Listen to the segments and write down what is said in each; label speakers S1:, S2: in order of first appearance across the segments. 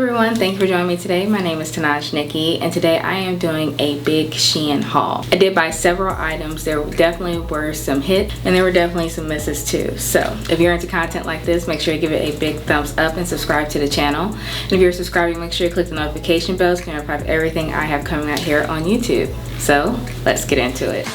S1: everyone, thank you for joining me today. My name is Tenaj Nikki, and today I am doing a big SHEIN haul. I did buy several items. There definitely were some hits and there were definitely some misses too. So if you're into content like this, make sure you give it a big thumbs up and subscribe to the channel. And if you're subscribing, make sure you click the notification bell so you can notify of everything I have coming out here on YouTube. So let's get into it.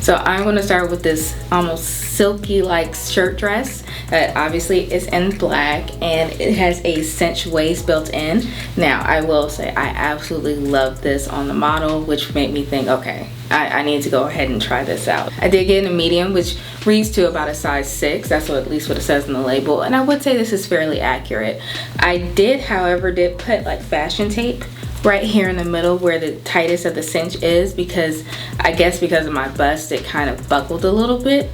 S1: So I'm going to start with this almost silky like shirt dress that obviously is in black and it has a cinch waist built in. Now I will say I absolutely love this on the model, which made me think, okay, I need to go ahead and try this out. I did get in a medium, which reads to about a size 6. That's at least what it says in the label, and I would say this is fairly accurate. I did, however, put like fashion tape right here in the middle where the tightest of the cinch is, because I guess because of my bust it kind of buckled a little bit.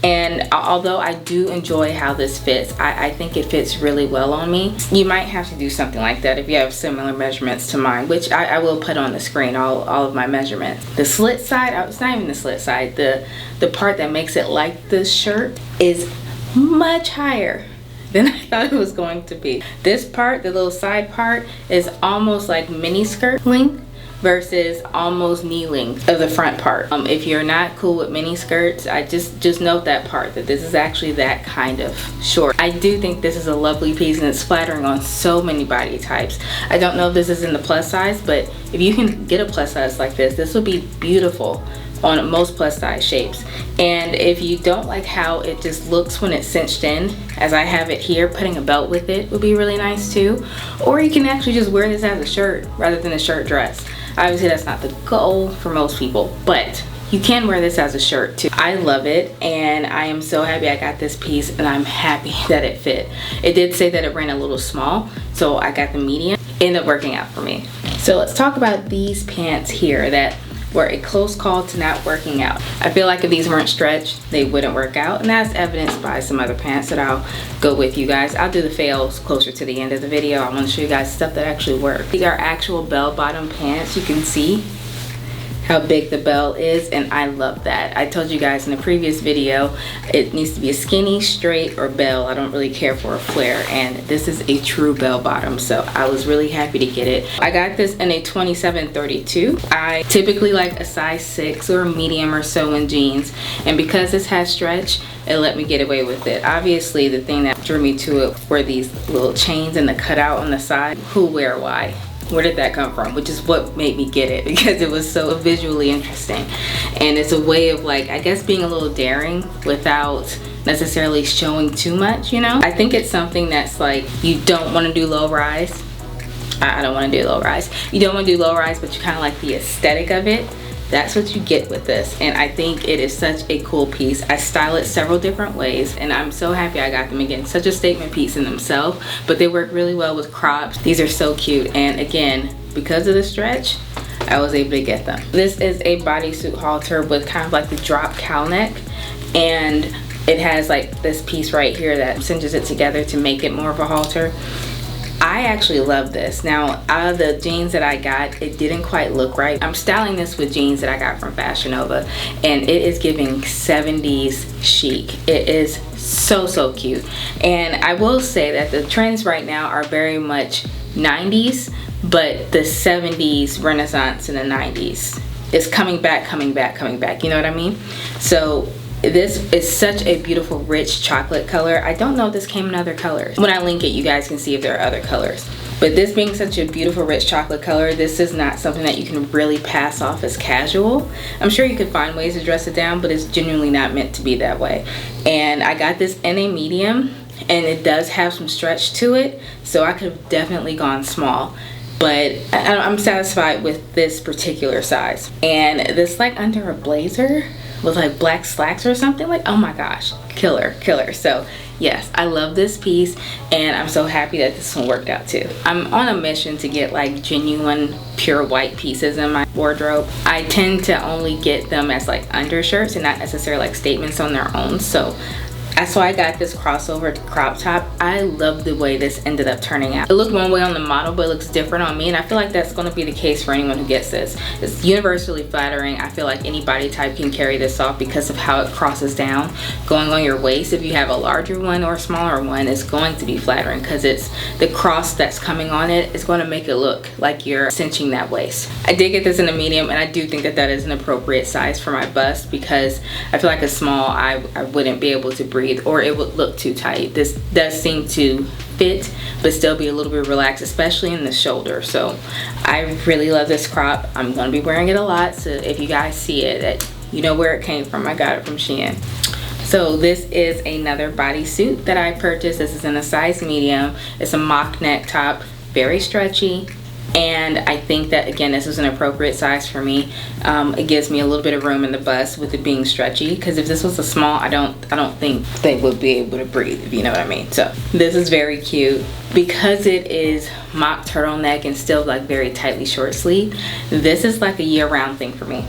S1: And although I do enjoy how this fits, I think it fits really well on me. You might have to do something like that if you have similar measurements to mine, which I will put on the screen, all of my measurements. The slit side, it's not even the slit side, the part that makes it like this shirt is much higher than I thought it was going to be. This part, the little side part, is almost like mini skirt length versus almost knee length of the front part. If you're not cool with mini skirts, I just note that part, that this is actually that kind of short. I do think this is a lovely piece and it's flattering on so many body types. I don't know if this is in the plus size, but if you can get a plus size like this would be beautiful on most plus size shapes. And if you don't like how it just looks when it's cinched in, as I have it here, putting a belt with it would be really nice too. Or you can actually just wear this as a shirt rather than a shirt dress. Obviously that's not the goal for most people, but you can wear this as a shirt too. I love it and I am so happy I got this piece, and I'm happy that it fit. It did say that it ran a little small, so I got the medium. It ended up working out for me. So let's talk about these pants here that were a close call to not working out. I feel like if these weren't stretched, they wouldn't work out, and that's evidenced by some other pants that I'll go with you guys. I'll do the fails closer to the end of the video. I want to show you guys stuff that actually works. These are actual bell-bottom pants. You can see how big the bell is, and I love that. I told you guys in the previous video, it needs to be a skinny, straight, or bell. I don't really care for a flare, and this is a true bell bottom, so I was really happy to get it. I got this in a 27-32. I typically like a size 6 or a medium or so in jeans, and because this has stretch, it let me get away with it. Obviously, the thing that drew me to it were these little chains and the cutout on the side. Who, where, why? Where did that come from? Which is what made me get it, because it was so visually interesting, and it's a way of, like, I guess being a little daring without necessarily showing too much, you know. I think it's something that's like, you don't want to do low rise. I don't want to do low rise. You don't want to do low rise, but you kind of like the aesthetic of it. That's what you get with this, and I think it is such a cool piece. I style it several different ways, and I'm so happy I got them. Again, such a statement piece in themselves, but they work really well with crops. These are so cute, and again, because of the stretch, I was able to get them. This is a bodysuit halter with kind of like the drop cowl neck, and it has like this piece right here that cinches it together to make it more of a halter. I actually love this. Now, out of the jeans that I got, it didn't quite look right. I'm styling this with jeans that I got from Fashion Nova, and it is giving 70s chic. It is so cute. And I will say that the trends right now are very much 90s, but the 70s renaissance in the 90s is coming back, you know what I mean? So this is such a beautiful rich chocolate color. I don't know if this came in other colors. When I link it, you guys can see if there are other colors. But this being such a beautiful rich chocolate color, this is not something that you can really pass off as casual. I'm sure you could find ways to dress it down, but it's genuinely not meant to be that way. And I got this in a medium, and it does have some stretch to it, so I could have definitely gone small. But I'm satisfied with this particular size. And this like under a blazer with like black slacks or something, like, oh my gosh, killer. So yes, I love this piece, and I'm so happy that this one worked out too. I'm on a mission to get like genuine pure white pieces in my wardrobe. I tend to only get them as like undershirts and not necessarily like statements on their own, so So I got this crossover crop top. I love the way this ended up turning out. It looked one way on the model, but it looks different on me, and I feel like that's going to be the case for anyone who gets this. It's universally flattering. I feel like any body type can carry this off because of how it crosses down going on your waist. If you have a larger one or a smaller one, it's going to be flattering because it's the cross that's coming on it is going to make it look like you're cinching that waist. I did get this in a medium, and I do think that that is an appropriate size for my bust because I feel like a small I wouldn't be able to breathe, or it would look too tight. This does seem to fit but still be a little bit relaxed, especially in the shoulder. So I really love this crop. I'm going to be wearing it a lot, so if you guys see it, that you know where it came from. I got it from SHEIN. So this is another bodysuit that I purchased. This is in a size medium. It's a mock neck top, very stretchy, and I think that again this is an appropriate size for me. It gives me a little bit of room in the bust with it being stretchy, because if this was a small, I don't think they would be able to breathe, if you know what I mean. So this is very cute because it is mock turtleneck and still like very tightly short sleeve. This is like a year-round thing for me.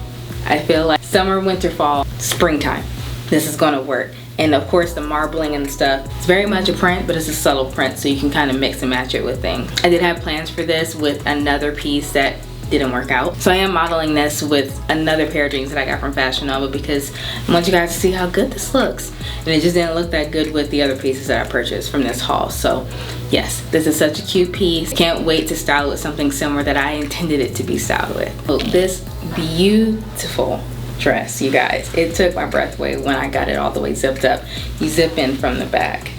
S1: I feel like summer, winter, fall, springtime, this is gonna work. And of course the marbling and stuff, it's very much a print, but it's a subtle print, so you can kind of mix and match it with things. I did have plans for this with another piece that didn't work out, so I am modeling this with another pair of jeans that I got from Fashion Nova because I want you guys to see how good this looks, and it just didn't look that good with the other pieces that I purchased from this haul. So yes, this is such a cute piece. Can't wait to style it with something similar that I intended it to be styled with. So this beautiful dress, you guys, it took my breath away when I got it all the way zipped up. You zip in from the back.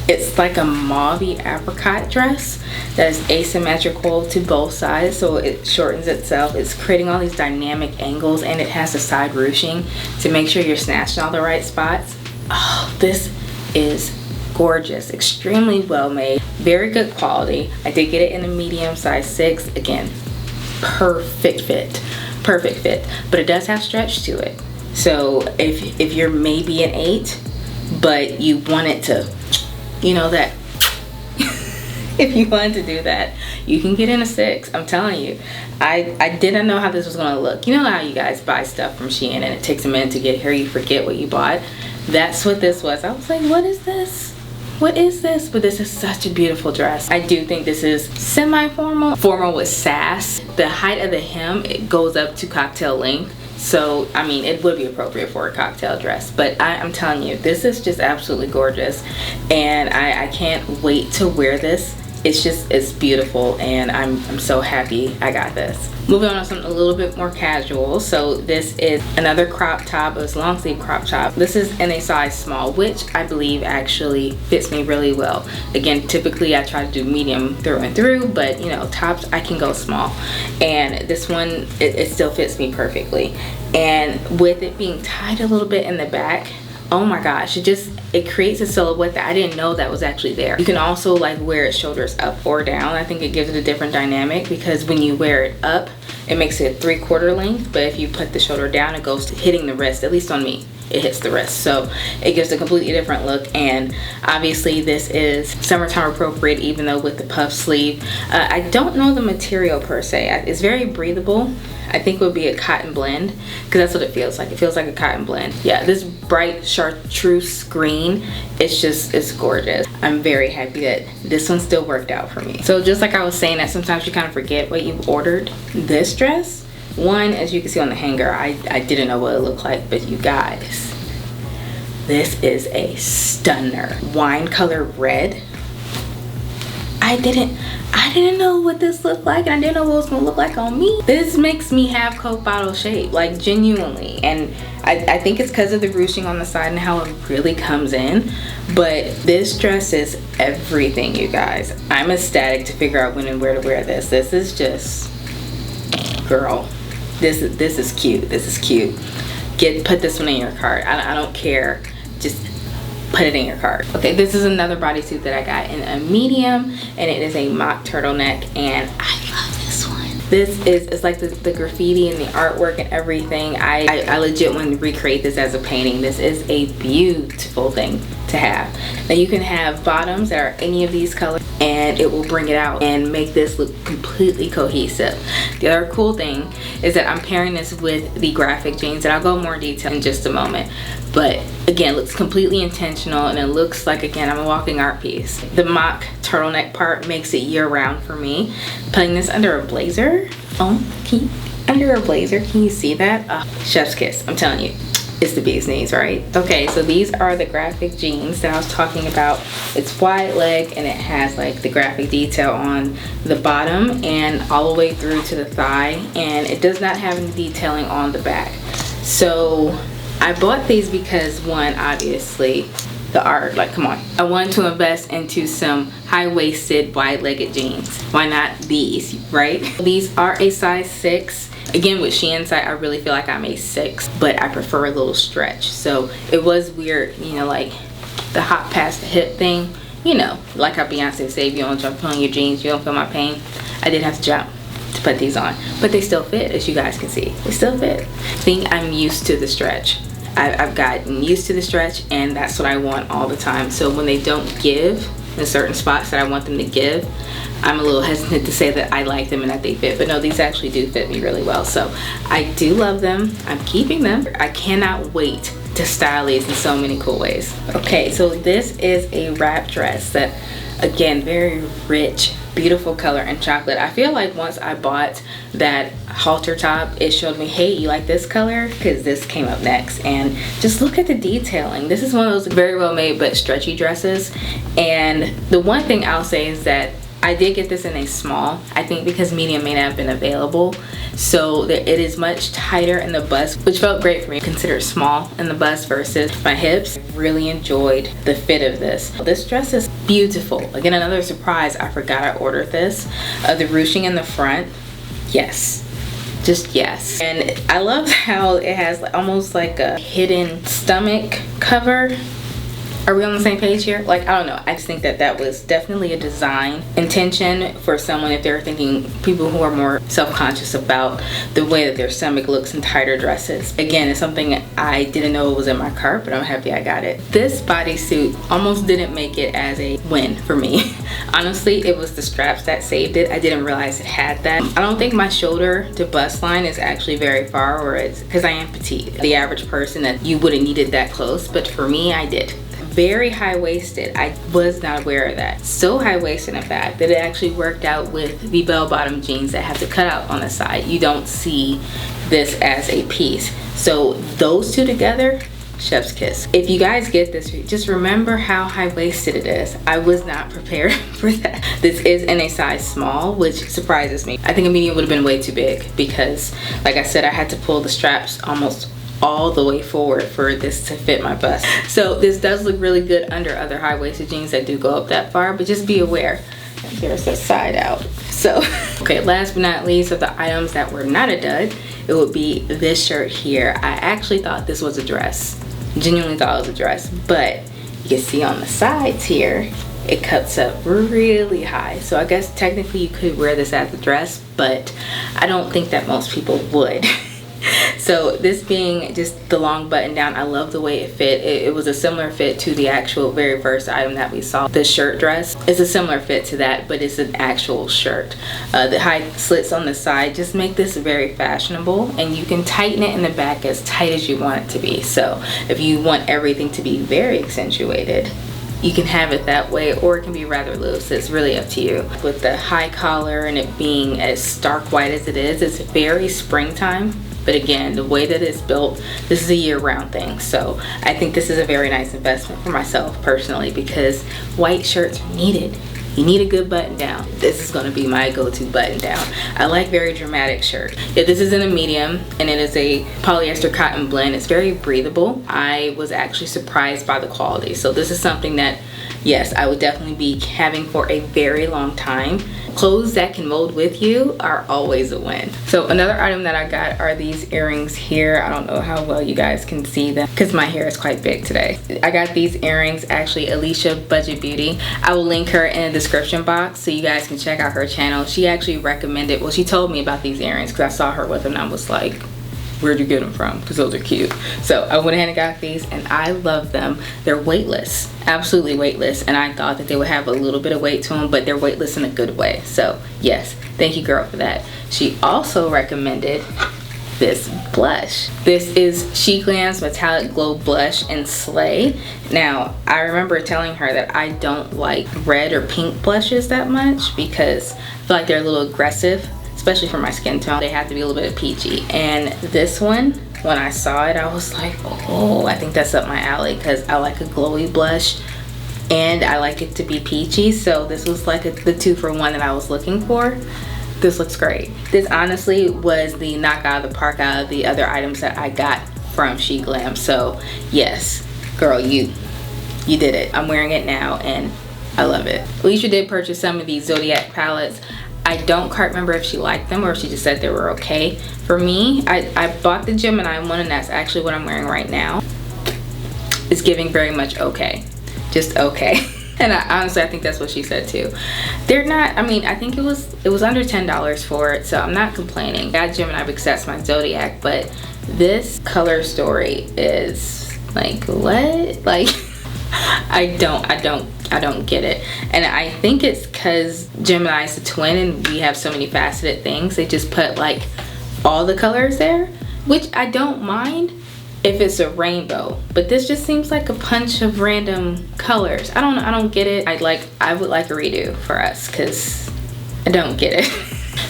S1: It's like a mauve-y apricot dress that is asymmetrical to both sides, so it shortens itself. It's creating all these dynamic angles, and it has the side ruching to make sure you're snatching all the right spots. Oh, this is gorgeous, extremely well made, very good quality. I did get it in a medium size 6. Again, perfect fit, but it does have stretch to it. So if you're maybe an 8 but you want it to, you know, that if you wanted to do that, you can get in a 6. I'm telling you, I didn't know how this was gonna look. You know how you guys buy stuff from SHEIN and it takes a minute to get here, you forget what you bought. That's what this was. I was like, what is this? What is this? But this is such a beautiful dress. I do think this is semi-formal, formal with sass. The height of the hem, it goes up to cocktail length. So, I mean, it would be appropriate for a cocktail dress. But I'm telling you, this is just absolutely gorgeous. And I can't wait to wear this. It's beautiful, and I'm so happy I got this. Moving on to something a little bit more casual. So this is another crop top. It's a long sleeve crop top. This is in a size small, which I believe actually fits me really well. Again, typically I try to do medium through and through, but you know, tops I can go small. And this one, it still fits me perfectly. And with it being tied a little bit in the back, oh my gosh, it creates a silhouette that I didn't know that was actually there. You can also like wear it shoulders up or down. I think it gives it a different dynamic because when you wear it up, it makes it 3/4 length, but if you put the shoulder down, it goes to hitting the wrist. At least on me, it hits the wrist. So it gives a completely different look, and obviously this is summertime appropriate, even though with the puff sleeve. I don't know the material per se. It's very breathable. I think it would be a cotton blend, because that's what it feels like. It feels like a cotton blend. Yeah, this bright chartreuse green, it's gorgeous. I'm very happy that this one still worked out for me. So just like I was saying, that sometimes you kind of forget what you've ordered. This dress, one, as you can see on the hanger, I didn't know what it looked like, but you guys, this is a stunner. Wine color red. I didn't know what this looked like, and I didn't know what it was gonna look like on me. This makes me have Coke bottle shape, like genuinely. And I think it's because of the ruching on the side and how it really comes in. But this dress is everything, you guys. I'm ecstatic to figure out when and where to wear this. This is just, girl, this is cute. This is cute. Put this one in your cart. I don't care. Just put it in your cart. Okay, this is another bodysuit that I got in a medium, and it is a mock turtleneck, and I love this one. This is, it's like the graffiti and the artwork and everything. I legit want to recreate this as a painting. This is a beautiful thing to to have. Now you can have bottoms that are any of these colors and it will bring it out and make this look completely cohesive. The other cool thing is that I'm pairing this with the graphic jeans, and I'll go more detail in just a moment. But again, looks completely intentional, and it looks like, again, I'm a walking art piece. The mock turtleneck part makes it year-round for me. Putting this under a blazer, under a blazer, can you see that? Chef's kiss, I'm telling you. It's the bee's knees, right? Okay, so these are the graphic jeans that I was talking about. It's wide leg and it has like the graphic detail on the bottom and all the way through to the thigh, and it does not have any detailing on the back. So I bought these because, one, obviously the art, like, come on. I wanted to invest into some high-waisted wide-legged jeans. Why not these, right? These are a size 6. Again, with SHEIN Try, I really feel like I'm a 6, but I prefer a little stretch. So it was weird, you know, like the hop past the hip thing, you know, like how Beyonce said, if you don't jump on your jeans, you don't feel my pain. I did have to jump to put these on, but they still fit, as you guys can see. They still fit. I think I'm used to the stretch. I've gotten used to the stretch, and that's what I want all the time. So when they don't give in certain spots that I want them to give, I'm a little hesitant to say that I like them and that they fit, but no, these actually do fit me really well. So I do love them. I'm keeping them. I cannot wait to style these in so many cool ways. Okay, so this is a wrap dress that, again, very rich, beautiful color and chocolate. I feel like once I bought that halter top, it showed me, hey, you like this color? Because this came up next. And just look at the detailing. This is one of those very well made but stretchy dresses. And the one thing I'll say is that I did get this in a small, I think because medium may not have been available. So it is much tighter in the bust, which felt great for me. Considered small in the bust versus my hips. Really enjoyed the fit of this. This dress is beautiful. Again, another surprise, I forgot I ordered this. The ruching in the front, yes. Just yes. And I love how it has almost like a hidden stomach cover. Are we on the same page here? Like, I don't know. I just think that that was definitely a design intention for someone, if they're thinking, people who are more self-conscious about the way that their stomach looks in tighter dresses. Again, it's something I didn't know it was in my cart, but I'm happy I got it. This bodysuit almost didn't make it as a win for me. Honestly, it was the straps that saved it. I didn't realize it had that. I don't think my shoulder to bust line is actually very far, or it's because I am petite. The average person, that you wouldn't need it that close, but for me, I did. Very high-waisted. I was not aware of that. So high-waisted, in fact, that it actually worked out with the bell-bottom jeans that have the cutout on the side. You don't see this as a piece. So those two together, chef's kiss. If you guys get this, just remember how high-waisted it is. I was not prepared for that. This is in a size small, which surprises me. I think a medium would have been way too big because, like I said, I had to pull the straps almost all the way forward for this to fit my bust. So this does look really good under other high-waisted jeans that do go up that far, but just be aware there's a side out. So okay, last but not least of the items that were not a dud, it would be this shirt here. I actually thought this was a dress, genuinely thought it was a dress, but you can see on the sides here it cuts up really high. So I guess technically you could wear this as a dress, but I don't think that most people would. So this being just the long button down, I love the way it fit. It was a similar fit to the actual very first item that we saw. The shirt dress is a similar fit to that, but it's an actual shirt. The high slits on the side just make this very fashionable, and you can tighten it in the back as tight as you want it to be. So if you want everything to be very accentuated, you can have it that way, or it can be rather loose. It's really up to you. With the high collar and it being as stark white as it is, it's very springtime. But again, the way that it's built, this is a year-round thing. So I think this is a very nice investment for myself personally, because white shirts are needed. You need a good button down. This is gonna be my go-to button down. I like very dramatic shirts. Yeah, this is in a medium, and it is a polyester cotton blend. It's very breathable. I was actually surprised by the quality. So this is something that, yes, I would definitely be having for a very long time. Clothes that can mold with you are always a win. So another item that I got are these earrings here. I don't know how well you guys can see them because my hair is quite big today. I got these earrings, actually Alicia Budget Beauty. I will link her in the description box so you guys can check out her channel. She actually recommended, well, she told me about these earrings because I saw her with them and I was like, where'd you get them from? Because those are cute. So I went ahead and got these, and I love them. They're weightless, absolutely weightless, and I thought that they would have a little bit of weight to them, but they're weightless in a good way. So yes, thank you, girl, for that. She also recommended this blush. This is SHEGLAM's Metallic Glow Blush in Slay. Now, I remember telling her that I don't like red or pink blushes that much because I feel like they're a little aggressive, especially for my skin tone. They have to be a little bit peachy. And this one, when I saw it, I was like, oh, I think that's up my alley because I like a glowy blush and I like it to be peachy. So this was like the 2-for-1 that I was looking for. This looks great. This honestly was the knock out of the park out of the other items that I got from SHEGLAM. So yes, girl, you did it. I'm wearing it now and I love it. Alicia did purchase some of these Zodiac palettes. I don't quite remember if she liked them or if she just said they were okay. For me, I bought the Gemini one, and that's actually what I'm wearing right now. It's giving very much okay. Just okay. And honestly, I think that's what she said too. They're not, I mean, I think it was under $10 for it, so I'm not complaining. I got Gemini because that's my Zodiac, but this color story is like, what? Like, I don't get it. And I think it's because Gemini is a twin and we have so many faceted things. They just put like all the colors there, which I don't mind if it's a rainbow, but this just seems like a bunch of random colors. I don't get it. I would like a redo for us because I don't get it.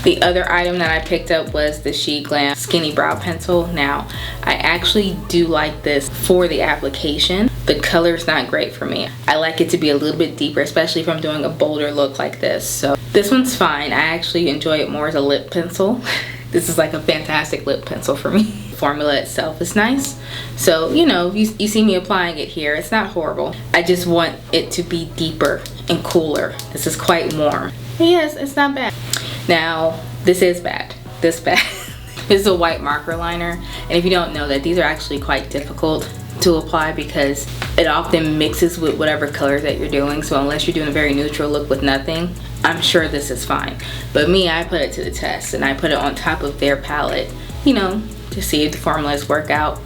S1: The other item that I picked up was the SHEGLAM Skinny Brow Pencil. Now, I actually do like this for the application. The color's not great for me. I like it to be a little bit deeper, especially if I'm doing a bolder look like this. So this one's fine. I actually enjoy it more as a lip pencil. This is like a fantastic lip pencil for me. The formula itself is nice. So, you know, you see me applying it here. It's not horrible. I just want it to be deeper and cooler. This is quite warm. But yes, it's not bad. Now, this is bad. This is a white marker liner. And if you don't know that, these are actually quite difficult to apply because it often mixes with whatever colors that you're doing. So unless you're doing a very neutral look with nothing, I'm sure this is fine. But me, I put it to the test and I put it on top of their palette, you know, to see if the formulas work out.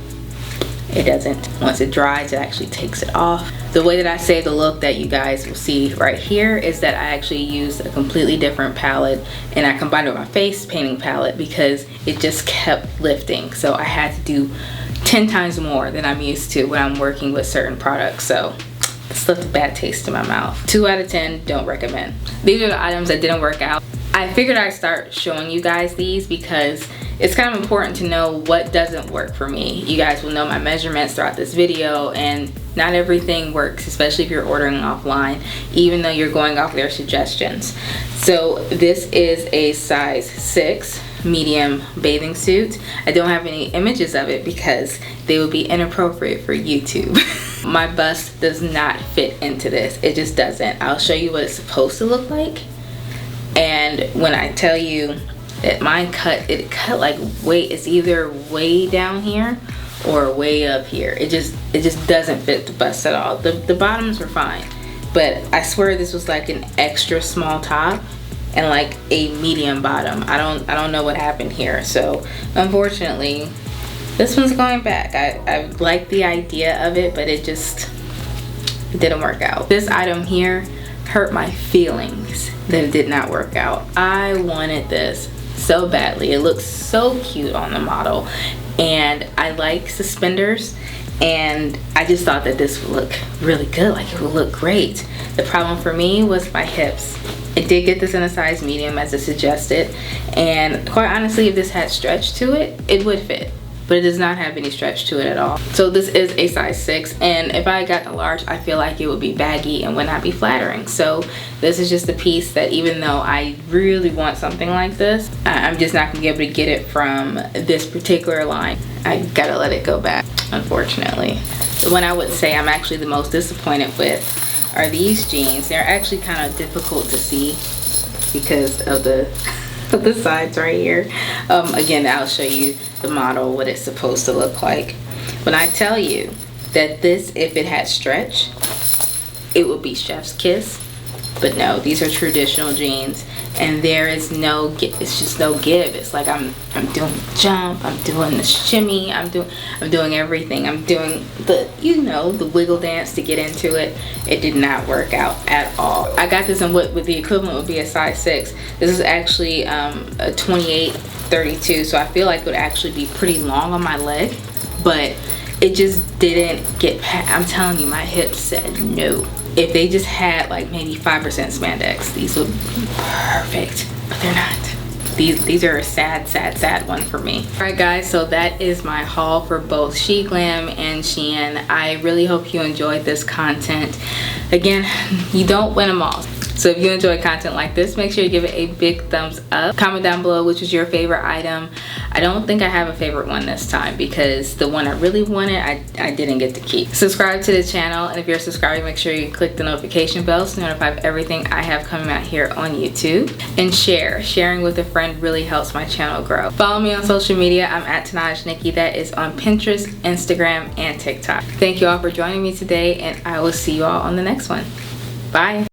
S1: It doesn't. Once it dries, it actually takes it off. The way that I say the look that you guys will see right here is that I actually used a completely different palette and I combined it with my face painting palette because it just kept lifting. So I had to do 10 times more than I'm used to when I'm working with certain products. So it's left a bad taste in my mouth. 2 out of 10, don't recommend. These are the items that didn't work out. I figured I'd start showing you guys these because it's kind of important to know what doesn't work for me. You guys will know my measurements throughout this video, and not everything works, especially if you're ordering offline, even though you're going off their suggestions. So this is a size 6 medium bathing suit. I don't have any images of it because they would be inappropriate for YouTube. My bust does not fit into this. It just doesn't. I'll show you what it's supposed to look like. And when I tell you that mine it cut like it's either way down here or way up here. It just doesn't fit the bust at all. The bottoms were fine, but I swear this was like an extra small top and like a medium bottom. I don't know what happened here. So unfortunately, this one's going back. I like the idea of it, but it didn't work out. This item here hurt my feelings that it did not work out. I wanted this so badly. It looks so cute on the model, and I like suspenders, and I just thought that this would look really good. Like, it would look great. The problem for me was my hips. I did get this in a size medium as it suggested, and quite honestly, if this had stretch to it, it would fit, but it does not have any stretch to it at all. So this is a size 6, and if I got the large, I feel like it would be baggy and would not be flattering. So this is just a piece that, even though I really want something like this, I'm just not gonna be able to get it from this particular line. I gotta let it go back, unfortunately. The one I would say I'm actually the most disappointed with are these jeans. They're actually kind of difficult to see because of the sides right here. Again, I'll show you the model, what it's supposed to look like. When I tell you that this, if it had stretch, it would be chef's kiss. But no, these are traditional jeans, and there is no, it's just no give. It's like I'm doing the jump, I'm doing the shimmy, I'm doing everything. I'm doing the, you know, the wiggle dance to get into it. It did not work out at all. I got this in what the equivalent would be a size 6. This is actually a 28-32, so I feel like it would actually be pretty long on my leg, but it just didn't get past. I'm telling you, my hips said no. If they just had like maybe 5% spandex, these would be perfect, but they're not. These are a sad one for me. All right guys, so that is my haul for both SHEGLAM and SHEIN. I really hope you enjoyed this content. Again, you don't win them all. So if you enjoy content like this, make sure you give it a big thumbs up. Comment down below which was your favorite item. I don't think I have a favorite one this time because the one I really wanted, I didn't get to keep. Subscribe to the channel, and if you're subscribed, make sure you click the notification bell to notify of everything I have coming out here on YouTube. And sharing with a friend really helps my channel grow. Follow me on social media. I'm at Tenaj Nikki. That is on Pinterest, Instagram, and TikTok. Thank you all for joining me today, and I will see you all on the next one. Bye.